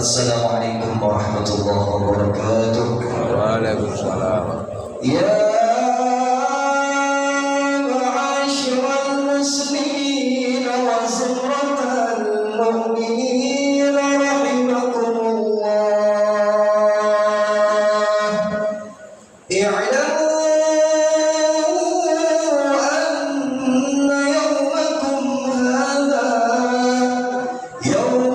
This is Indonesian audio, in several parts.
Assalamualaikum warahmatullahi wabarakatuh. Waalaikumsalam. Ya ma'asyiral muslimin wa zumratal mu'minin rahimakumullah. I'lamu anna yawmakum hadha yawm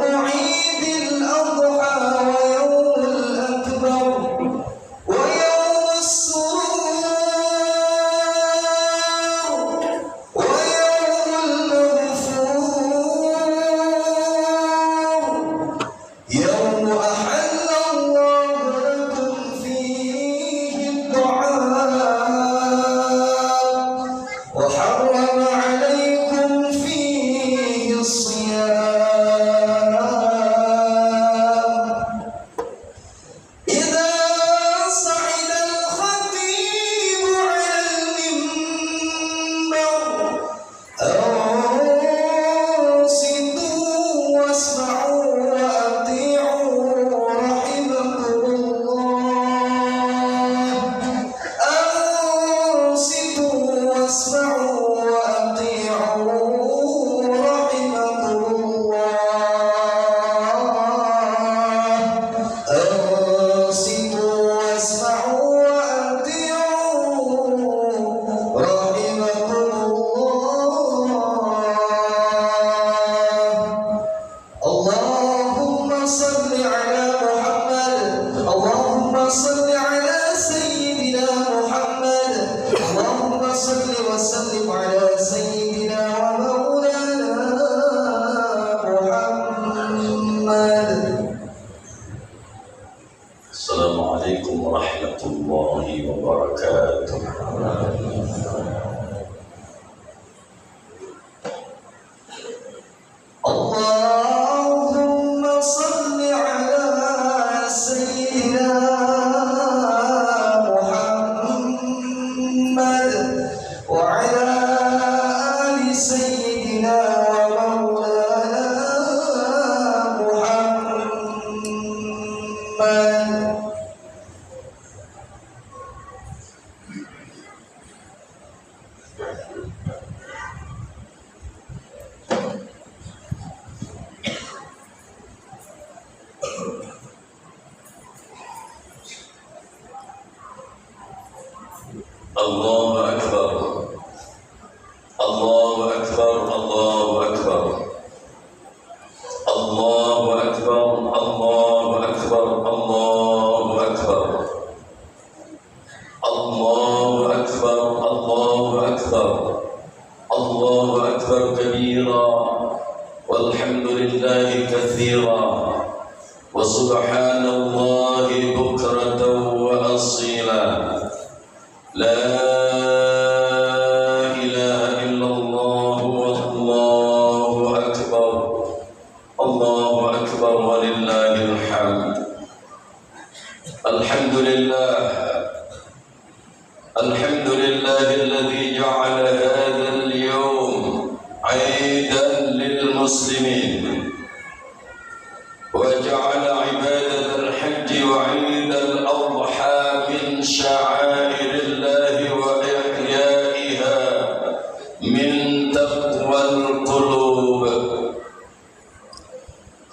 Assalamualaikum warahmatullahi wabarakatuh. Allahumma salli ala sayyidina Muhammad wa ala ali sayyidina wa maulana Muhammad. Allahu Akbar, Allahu Akbar, Allahu Akbar, Allahu Akbar, Allahu Akbar, Allahu Akbar, Allahu Akbar, Allahu Akbar, Allahu Akbar kabira, walhamdulillahi kathira, wa subhanallahi bukratan wa asila. La ilaha illallah wallahu akbar, Allahu akbar walillahil hamd. Alhamdulillah, alladhi ja'ala hadha al-yawm 'aidan lil muslimin wa ja'ala 'ibadat al-hajj wa 'id al-adha min sha'air القلوب.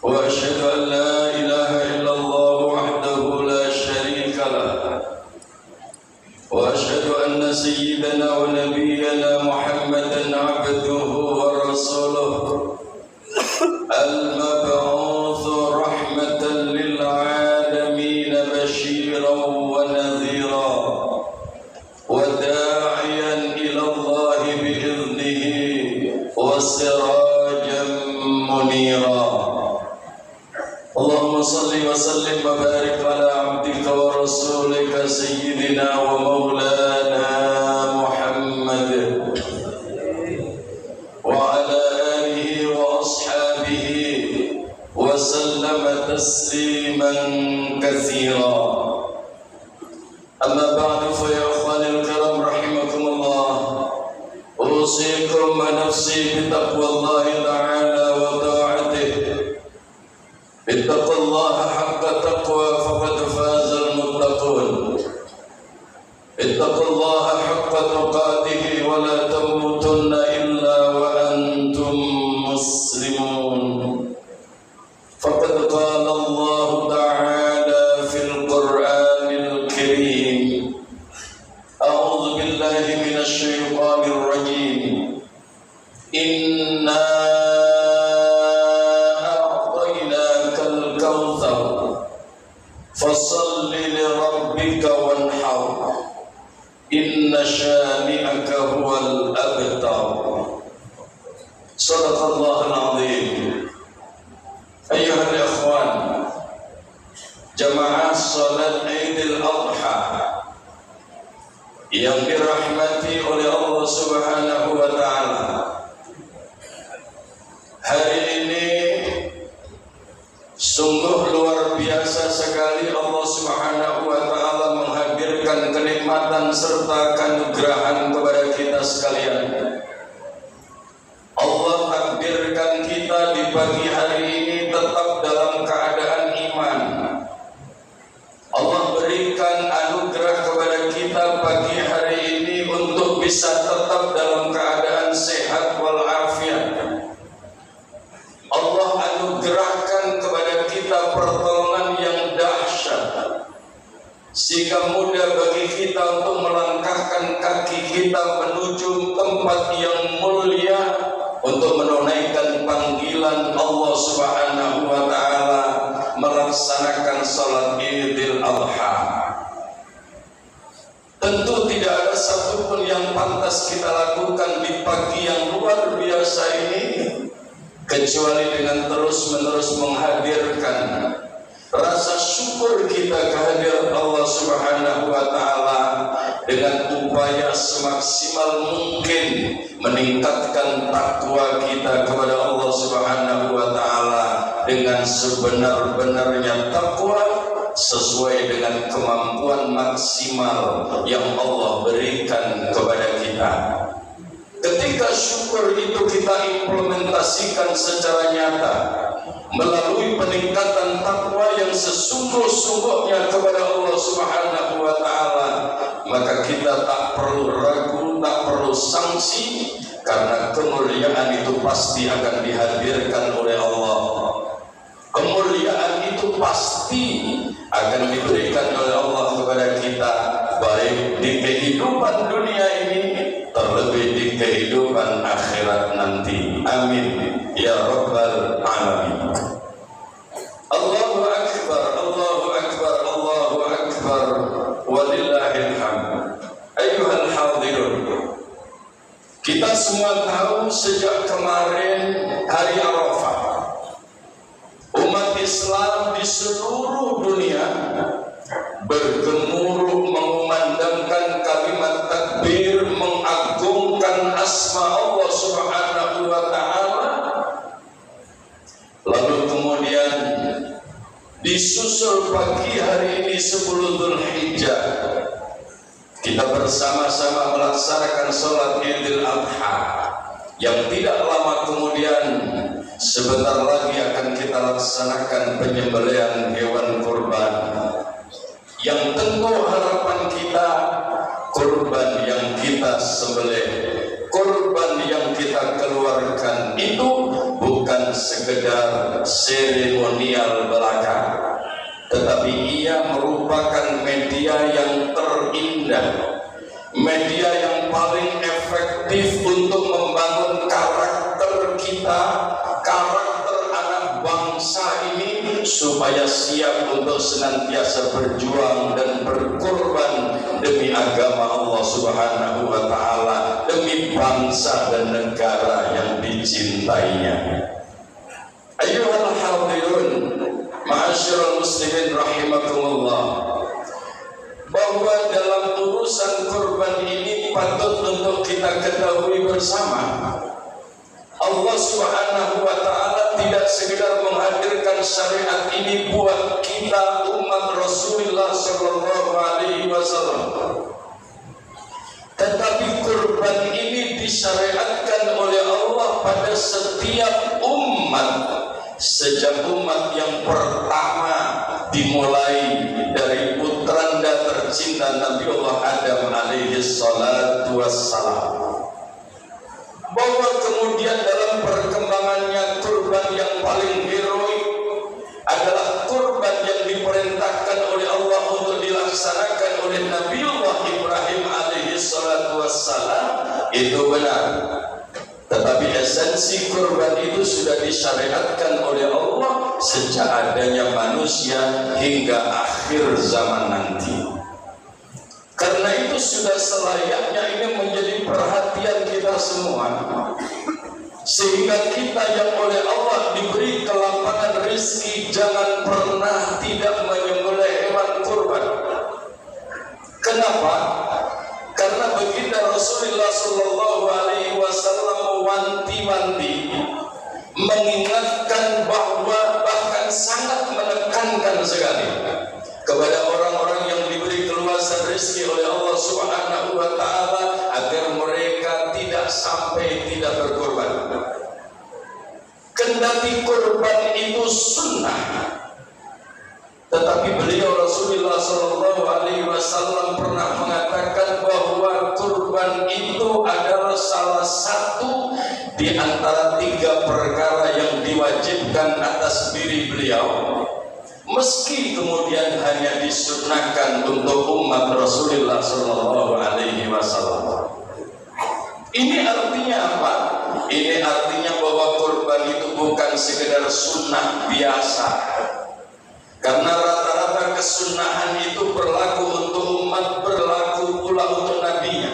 وأشهد أن لا إله إلا الله وحده لا شريك له، وأشهد أن سيدنا ونبينا محمدا عبده ورسوله سيدنا ومولانا محمد وعلى آله وأصحابه وسلم تسليما كثيرا. أما بعد فيا إخواني الكرام رحمكم الله، أوصيكم ونفسي بتقوى الله تعالى وطاعته. اتقوا الله حق تقوى فقد فاز المتقون. اتقوا الله حق تقاته ولا تموتن إلا وأنتم مسلمون. فقد قال الله تعالى في القرآن الكريم: أعوذ بالله من الشيطان الرجيم. إنا أعطيناك الكوثر فصل لربك وانحر إن شانئك هو الأبتر. صدق الله العظيم. أيها الإخوان، jamaah salat Idul Adha yang dirahmati oleh Allah Subhanahu wa taala. Hari ini sungguh luar biasa sekali Allah Subhanahu wa taala menghadirkan kenikmatan serta kanugrahan kepada kita sekalian. Allah takdirkan kita di pagi hari ini tetap dalam keadaan iman. Allah berikan anugerah kepada kita pagi hari ini untuk bisa tetap dalam keadaan sehat walafiat. Allah anugerahkan kepada kita pertolongan yang dahsyat, sehingga mudah bagi kita untuk melangkahkan kaki kita menuju tempat yang mulia untuk menunaikan panggilan Allah Subhanahu wa taala melaksanakan salat Idul Adha. Tentu tidak ada satupun yang pantas kita lakukan di pagi yang luar biasa ini kecuali dengan terus-menerus menghadirkan rasa syukur kita kehadirat Allah Subhanahu wa taala dengan upaya semaksimal mungkin meningkatkan takwa kita kepada Allah Subhanahu wa taala dengan sebenar-benarnya takwa sesuai dengan kemampuan maksimal yang Allah berikan kepada kita. Ketika syukur itu kita implementasikan secara nyata melalui peningkatan takwa yang sesungguh-sungguhnya kepada Allah Subhanahu wa taala, maka kita tak perlu ragu, tak perlu sanksi, karena kemuliaan itu pasti akan dihadirkan oleh Allah. Kemuliaan itu pasti akan diberikan oleh Allah kepada kita, baik di kehidupan dunia ini terlebih di kehidupan akhirat nanti. Amin ya rabbal alamin. Allahu akbar, Allahu akbar, Allahu akbar, walillahil hamd. Ayyuhal hadirun, kita semua tahu sejak kemarin hari Arafah, umat Islam di seluruh dunia bergemuruh mengumandangkan kalimat takbir, mengagungkan asma Allah Subhanahu wa taala. Lalu kemudian disusul pagi hari ini 10 Dzulhijjah, kita bersama-sama melaksanakan salat Idul Adha yang tidak lama kemudian sebentar lagi akan kita laksanakan penyembelihan hewan kurban, yang tentu harapan kita kurban yang kita sembelih, kurban yang kita keluarkan itu bukan sekedar seremonial belaka, tetapi ia merupakan media yang terindah, media yang paling efektif untuk membangun karakter kita, karakter anak bangsa ini, supaya siap untuk senantiasa berjuang dan berkorban demi agama Allah Subhanahu wa taala, demi bangsa dan negara yang dicintainya. Ayyuhal hadirun, ma'asyiral muslimin rahimakumullah, bahwa kita ketahui bersama, Allah Subhanahu wa ta'ala tidak sekedar menghadirkan syariat ini buat kita umat Rasulullah sallallahu alaihi wasallam, tetapi kurban ini disyariatkan oleh Allah pada setiap umat, sejak umat yang pertama dimulai dari putranda tercinta Nabi Allah Adam alaihi salatu wassalam, bahwa kemudian dalam perkembangannya kurban yang paling heroik adalah kurban yang diperintahkan oleh Allah untuk dilaksanakan oleh Nabi Allah Ibrahim alaihi salatu wassalam. Itu benar, tetapi esensi kurban itu sudah disyariatkan oleh Allah sejak adanya manusia hingga akhir zaman nanti. Karena itu sudah selayaknya ini menjadi perhatian kita semua, sehingga kita yang oleh Allah diberi kelapangan rezeki jangan pernah tidak menyembelih hewan kurban. Kenapa? Karena baginda Rasulullah sallallahu alaihi wasallam mewanti-wanti, mengingatkan bahwa bahkan sangat menekankan sekali kepada orang-orang yang diberi keluasan rezeki oleh Allah Subhanahu wa ta'ala agar mereka tidak sampai tidak berkorban. Kendati korban itu sunnah, tetapi beliau Rasulullah sallallahu alaihi wasallam pernah mengatakan bahwa kurban itu adalah salah satu di antara 3 perkara yang diwajibkan atas diri beliau, meski kemudian hanya disunnahkan untuk umat Rasulullah sallallahu alaihi wasallam. Ini artinya apa? Ini artinya bahwa kurban itu bukan sekedar sunnah biasa. Karena rata-rata kesunahan itu berlaku untuk umat, berlaku pula untuk nabinya.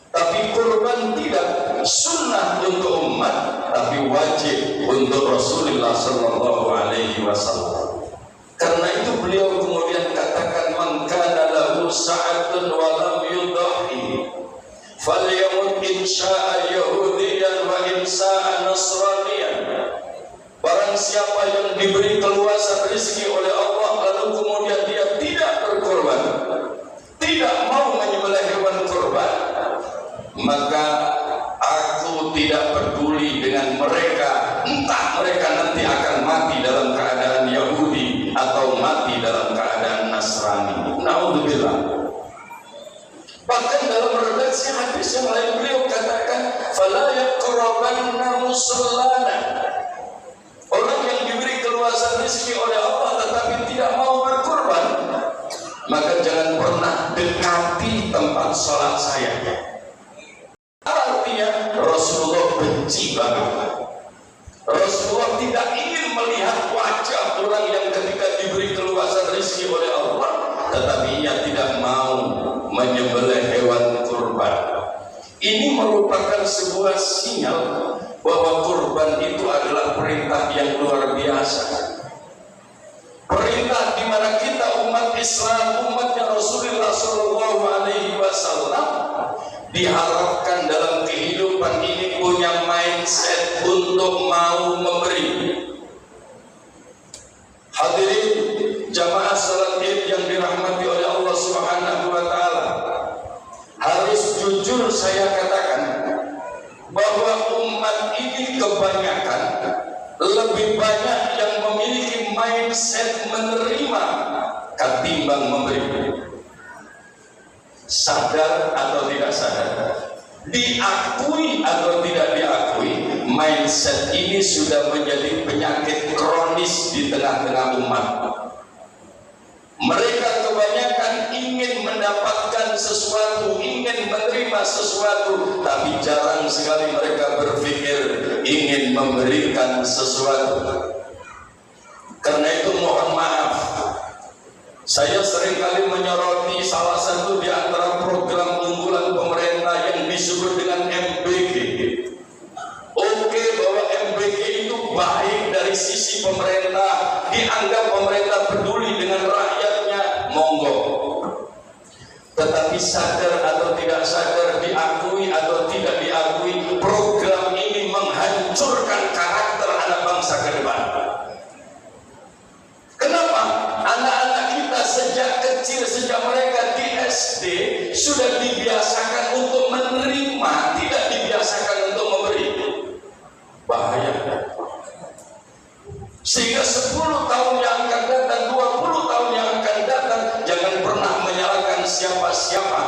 Tapi kurban tidak, sunnah untuk umat, tapi wajib untuk Rasulullah sallallahu alaihi wasallam. Karena itu beliau kemudian katakan, man kana lahu sa'atun wa lam yudahi falyamut in sya'a yahudiyan wa in sya'a nasraniyan. Barang siapa yang diberi keluasan rezeki oleh Allah lalu kemudian dia tidak berkorban, tidak mau menyembelih hewan korban, maka aku tidak peduli dengan mereka, entah mereka nanti akan mati dalam keadaan Yahudi atau mati dalam keadaan Nasrani. Naudzubillah. Bahkan dalam redaksi hadis yang lain beliau katakan, fala yaqrabanna musallana. Orang yang diberi keluasan rezeki oleh Allah tetapi tidak mau berkorban, maka jangan pernah dekati tempat sholat saya. Artinya Rasulullah benci banget. Rasulullah tidak ingin melihat wajah orang yang ketika diberi keluasan rezeki oleh Allah tetapi ia tidak mau menyembelih hewan kurban. Ini merupakan sebuah sinyal bahwa kurban itu adalah perintah yang luar biasa. Perintah di mana kita umat Islam, umatnya Rasulullah sallallahu alaihi wasallam diharapkan dalam kehidupan ini punya mindset untuk mau memberi. Hadirin jamaah salat Id yang dirahmati oleh Allah Subhanahu wa taala, harus jujur saya katakan bahwa umat ini kebanyakan lebih banyak yang memiliki mindset menerima ketimbang memberi. Sadar atau tidak sadar, diakui atau tidak diakui, mindset ini sudah menjadi penyakit kronis di tengah-tengah umat. Mereka kebanyakan ingin mendapatkan sesuatu, ingin menerima sesuatu, tapi jarang sekali mereka berpikir ingin memberikan sesuatu. Karena itu mohon maaf, saya seringkali menyoroti salah satu di antara program unggulan pemerintah yang disebut dengan MBG. Oke, bahwa MBG itu baik dari sisi pemerintah, dianggap pemerintah peduli dengan rakyatnya, monggo. Tetapi Tapi sadar atau tidak sadar, diakui atau tidak diakui, program ini menghancurkan karakter anak bangsa ke depan. Kenapa? Anak-anak kita sejak kecil, sejak mereka di SD sudah dibiasakan untuk menerima, tidak dibiasakan untuk memberi. Bahaya. Sehingga 10 tahun yang akan datang, 20 tahun yang akan datang, jangan pernah menyalahkan siapa-siapa.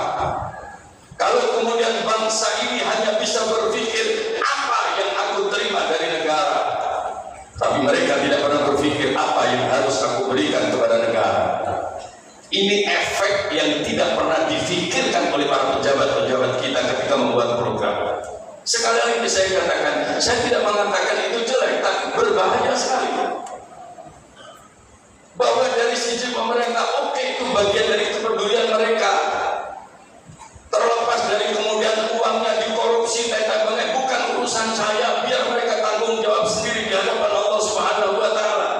Kalau kemudian bangsa ini hanya bisa berpikir apa yang aku terima dari negara, tapi mereka tidak pernah berpikir apa yang harus aku berikan kepada negara. Ini efek yang tidak pernah difikirkan oleh para pejabat-pejabat kita ketika membuat program. Sekali lagi saya katakan, saya tidak mengatakan itu jelek, tapi berbahaya sekali. Bahwa dari sisi pemerintah, oke, itu bagian dari kepedulian mereka. Terlepas dari kemudian uangnya dikorupsi, bukan urusan saya, biar mereka tanggung jawab sendiri di hadapan Allah Subhanahu wa Ta'ala.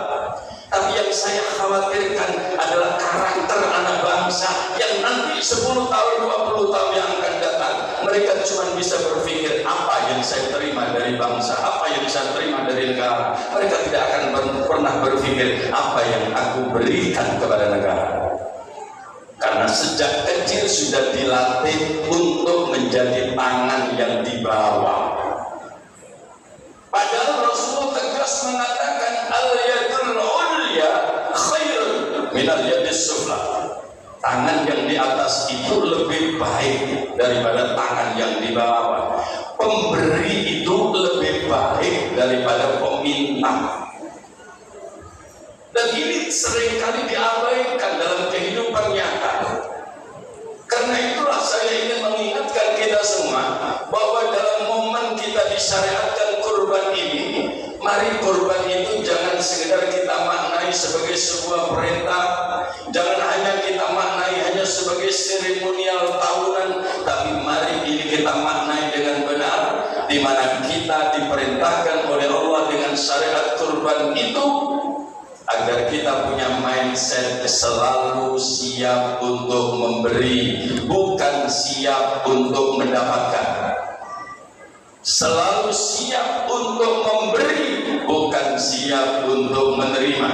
Tapi yang saya khawatirkan adalah karakter anak bangsa yang nanti 10 tahun, 20 tahun yang akan datang, mereka cuma bisa berpikir apa yang saya terima dari bangsa, apa yang saya terima dari negara. Mereka tidak akan pernah berpikir apa yang aku berikan kepada negara. Karena sejak kecil sudah dilatih untuk menjadi tangan yang di bawah. Padahal Rasulullah tegas mengatakan al-yadul ulya khairun minal yadis sufla. Tangan yang di atas itu lebih baik daripada tangan yang di bawah. Pemberi itu lebih baik daripada peminta. Dan ini seringkali diabaikan dalam kehidupan nyata. Karena itulah saya ingin mengingatkan kita semua bahwa dalam momen kita disyariatkan kurban ini, mari kurban itu jangan sekedar kita maknai sebagai sebuah perintah, jangan hanya kita maknai hanya sebagai seremonial tahunan, tapi mari ini kita maknai dengan benar, di mana kita diperintahkan oleh Allah dengan syariat kurban itu agar kita punya mindset selalu siap untuk memberi, bukan siap untuk mendapatkan. Selalu siap untuk memberi, bukan siap untuk menerima.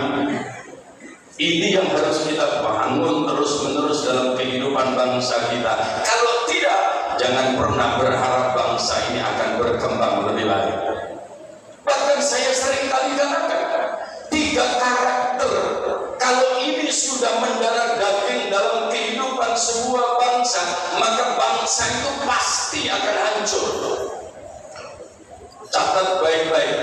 Ini yang harus kita bangun terus-menerus dalam kehidupan bangsa kita. Kalau tidak, jangan pernah berharap bangsa ini akan berkembang lebih baik. Bahkan saya sering kali katakan, 3 karakter kalau ini sudah mendarah daging dalam kehidupan sebuah bangsa, maka bangsa itu pasti akan hancur. Catat baik-baik.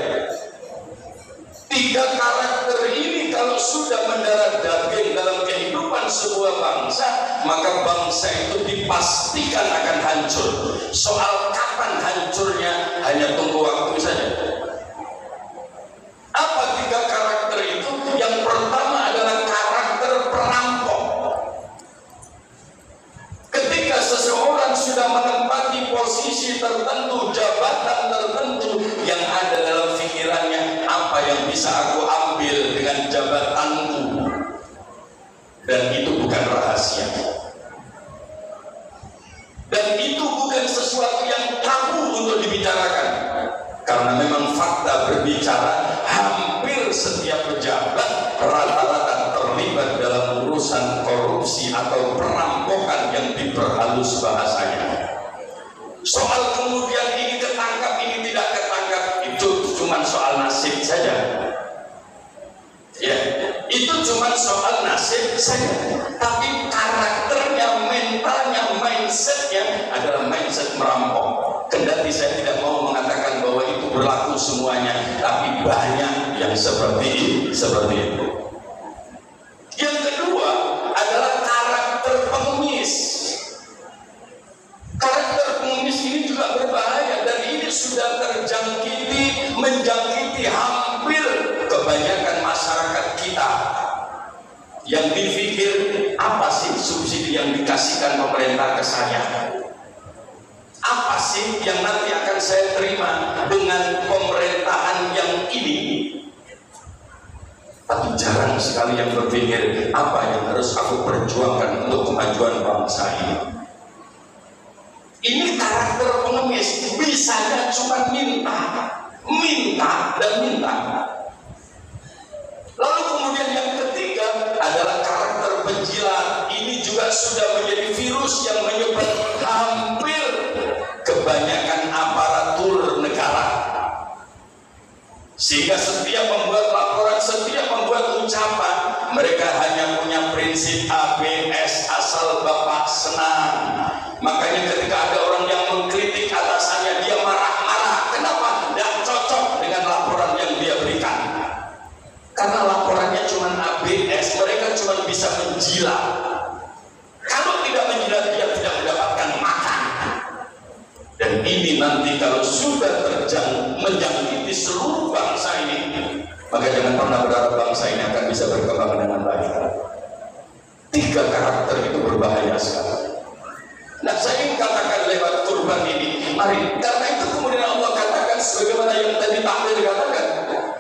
3 karakter ini kalau sudah mendarah daging dalam kehidupan sebuah bangsa, maka bangsa itu dipastikan akan hancur. Soal kapan hancurnya hanya tunggu waktu saja. Apa 3 karakter itu? Yang pertama adalah karakter perampok. Ketika seseorang sudah menempati posisi tertentu, jabatan tertentu, yang ada dalam pikirannya, apa yang bisa aku ambil dengan jabatanku, dan itu bukan rahasia, dan itu bukan sesuatu yang tabu untuk dibicarakan. Karena memang fakta berbicara, hampir setiap pejabat rata-rata terlibat dalam urusan korupsi atau perampokan yang diperhalus bahasanya. Soal kemudian ini ketangkap, ini tidak ketangkap, itu cuma soal nasib saja. Ya, itu cuma soal nasib saja. Tapi karakternya, mentalnya, mindsetnya adalah mindset merampok. Kendati saya tidak mau mengatakan bahwa itu berlaku semuanya, tapi banyak yang seperti itu. Yang kedua adalah karakter pengemis. Karakter pengemis ini juga berbahaya, dan ini sudah menjangkiti hampir kebanyakan masyarakat kita yang dipikir apa sih subsidi yang dikasihkan pemerintah ke saya, apa sih yang nanti akan saya terima dengan pemerintahan yang ini. Tapi jarang sekali yang berpikir apa yang harus aku perjuangkan untuk kemajuan bangsa ini. karakter pengemis, bisanya cuma minta dan minta. Lalu kemudian yang ketiga adalah karakter penjilat. Ini juga sudah menjadi virus yang menyebar hampir kebanyakan aparatur negara. Sehingga setiap membuat laporan, setiap membuat ucapan, mereka hanya punya prinsip ABS, asal Bapak senang. Makanya ketika ada orang yang mengkritik atasannya, dia marah-marah. Kenapa? Tidak cocok dengan laporan yang dia berikan. Karena laporannya cuma ABS, mereka cuma bisa menjilat. Kalau tidak menjilat, dia tidak mendapatkan makan. Dan ini nanti kalau sudah menjangkiti seluruh bangsa ini, maka jangan pernah berharap bangsa ini akan bisa berkembang dengan baik. 3 karakter itu berbahaya sekali. Nah, saya ingin katakan lewat kurban ini, mari, karena itu kemudian Allah katakan sebagaimana yang tadi tahlil dikatakan.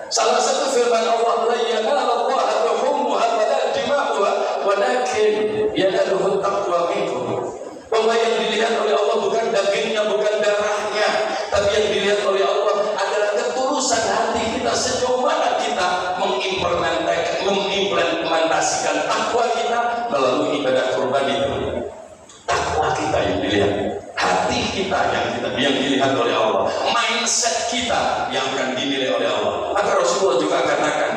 Salah satu firman Allah, la yanalallaha luhumuha wala dima'uha walakin yanaluhu taqwa minkum. Bahwa yang dilihat oleh Allah bukan dagingnya, bukan darahnya, tapi yang dilihat oleh Allah adalah ketulusan hati kita, sejauh mana kita mengimplementasikan takwa kita melalui ibadah kurban itu. Takwa kita yang dilihat, hati kita yang dilihat oleh Allah, mindset kita yang akan dinilai oleh Allah. Maka Rasulullah juga katakan,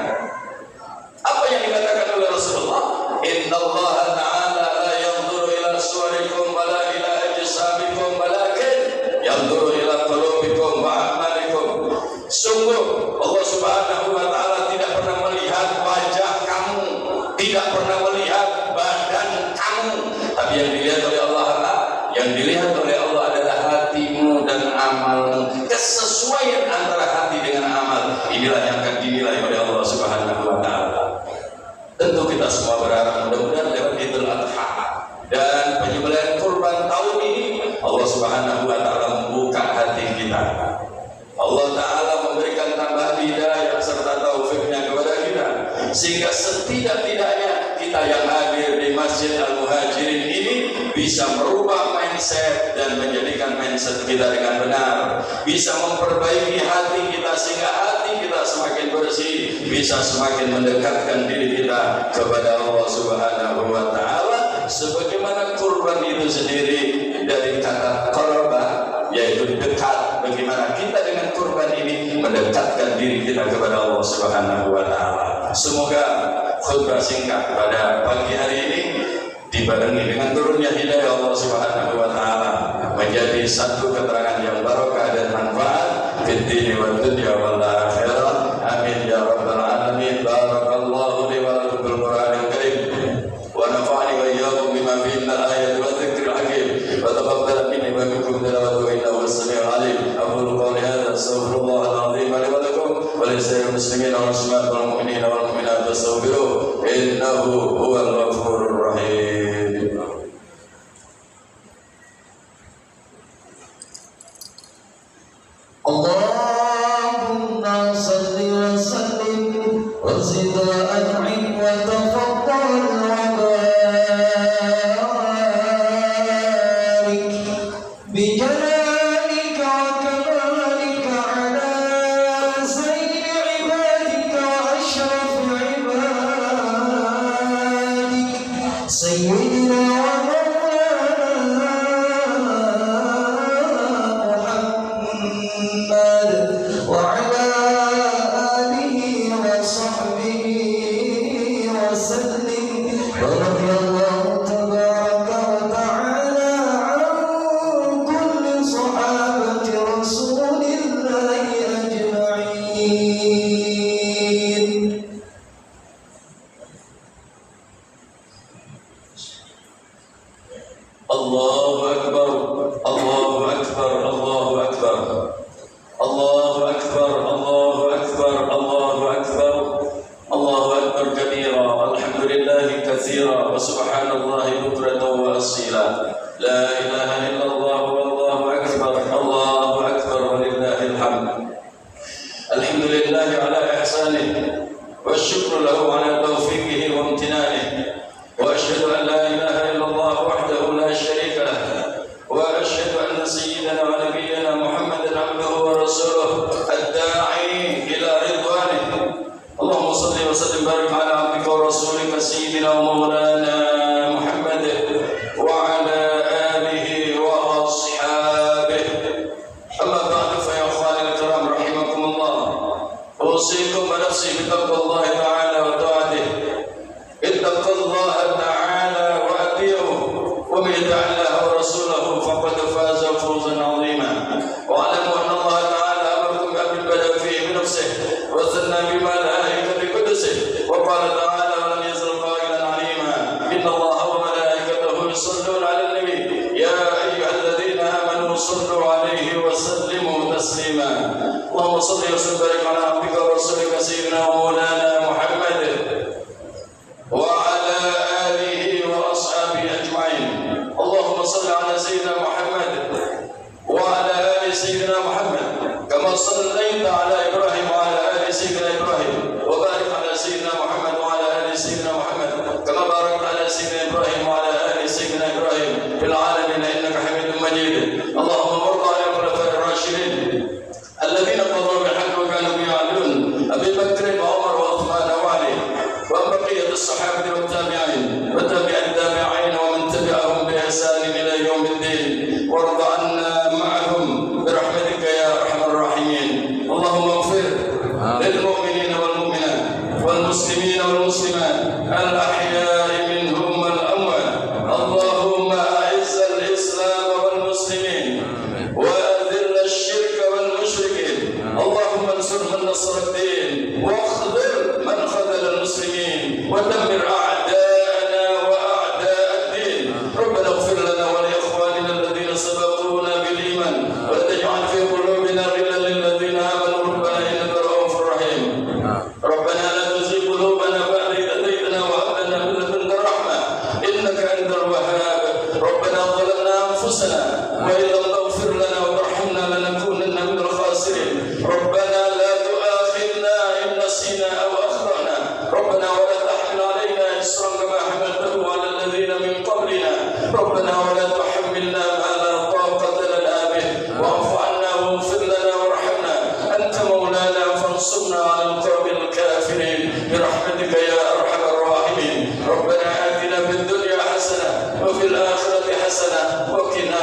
apa yang dikatakan oleh Rasulullah, innallaha ta'ala la yanzuru ila suwarikum wala ila ajsamikum walakin yanzuru ila qulubikum wa a'malikum. Sungguh Allah Subhanahu wa ta'ala tidak pernah melihat wajah kamu, tidak pernah melihat badan kamu, tapi yang dilihat oleh Allah adalah hatimu dan amalmu. Kesesuaian antara hati dengan amal, inilah yang akan dinilai oleh Allah Subhanahu wa ta'ala. Tentu kita semua berharap mudah-mudahan lewat Idul Adha dan penyembelihan kurban tahun ini, Allah Subhanahu wa ta'ala membuka hati kita. Allah Ta'ala memberikan tambahan hidayah serta taufiknya kepada kita, sehingga setidak-tidaknya kita yang hadir di Masjid Al-Muhajirin ini bisa merubah mindset dan menjadikan mindset kita dengan benar, bisa memperbaiki hati kita sehingga hati kita semakin bersih, bisa semakin mendekatkan diri kita kepada Allah Subhanahu wa ta'ala. Sebagaimana kurban itu sendiri dari kata qaraba, yaitu dekat. Bagaimana kita dengan kurban ini mendekatkan diri kita kepada Allah Subhanahu wa ta'ala. Semoga khutbah singkat pada pagi hari ini dibarengi dengan turunnya hidayah Allah Subhanahu wa ta'ala menjadi satu keterangan yang barokah dan manfaat fid dini wad dunya wal akhirah. Amin ya rabbal alamin. Barakallahu li wa lakum bil Qur'anil karim wa nafa'ani wa iyyakum bima fihi minal ayati wa dzikril hakim wa taqabbal minni wa minkum tilawatahu innahu was-sami'ul alim. Aqulu qawli hadha astaghfirullahal azim li wa lakum wa lisa'iril muslimina wal mu'minina wal mu'minat fastaghfiruhu innahu huwal ghafurur rahim. Allahumma salli wa sallim wa zid wa an'im wa tafaddal wa barik bi jalalika wa kamalika ala sayyidi ibadika wa ashraf ibadik sayyidina wa وعلى آله وصحبه وسلم ورضي الله تبارك وتعالى عن كل صحابة رسول الله أجمعين. الله أكبر الله أكبر الله أكبر الله أكبر الله أكبر الله أكبر الله أكبر كبيرا الحمد لله كثيرا وسبحان الله بكرة وأصيلا لا إله إلا الله والله أكبر الله أكبر ولله الحمد. الحمد لله على إحسانه والشكر له على توفيقه وامتنانه وأشهد أن لا إله إلا الله وحده لا شريك له وأشهد أن سيدنا يصلون على النبي يا أيها الذين آمنوا صلوا عليه وسلموا تسليما. اللهم صل وسلم وبارك على عبدك ورسولك سيدنا ومولانا محمد وعلى آله وأصحابه أجمعين. اللهم صل على سيدنا محمد وعلى آل سيدنا محمد كما صليت على إبراهيم وعلى آل سيدنا إبراهيم، وبارك على سيدنا محمد وعلى آل سيدنا محمد كما باركت على سيدنا إبراهيم وعلى آل سيدنا إبراهيم في العالمين إنك حميد مجيد. اللهم ارض عن الخلفاء الراشدين الذين قضوا بالحق وكانوا به يعدلون، أبي بكر وعمر وعثمان وعلي، وعن بقية الصحابة والتابعين وتابع التابعين ومن تبعهم بإحسان إلى يوم الدين، وارض عنا معهم برحمتك يا أرحم الراحمين. اللهم اغفر للمؤمنين والمؤمنات والمسلمين والمسلمات الأحياء منهم والأموات. اللهم أعز الإسلام والمسلمين وأذل الشرك والمشركين. اللهم انصر من نصر الدين واخذل من خذل المسلمين ودمر أعداءنا وأعداء الدين. ربنا اغفر لنا ولإخواننا الذين سبقونا بالإيمان ولا تجعل في قلوبنا غلا للذين آمنوا ربنا إنك رؤوف رحيم. ربنا لا تزغ قلوبنا بعد إذ هديتنا وهب لنا من لدنك رحمة إنك أنت الوهاب. ربنا ظلمنا أنفسنا وإن لم تغفر لنا وترحمنا لنكونن من الخاسرين. ربنا لا تؤاخذنا إن نسينا أو أخطأنا. ربنا ولا تحمل علينا إصرا كما حملته على الذين من قبلنا. ربنا ولا تحملنا ما لا طاقة لنا به. واعف عنا واغفر لنا وارحمنا أنت مولانا فانصرنا على القوم الكافرين برحمتك يا أرحم الراحمين. ربنا آتنا في الدنيا حسنة وفي الآخرة حسنة وقنا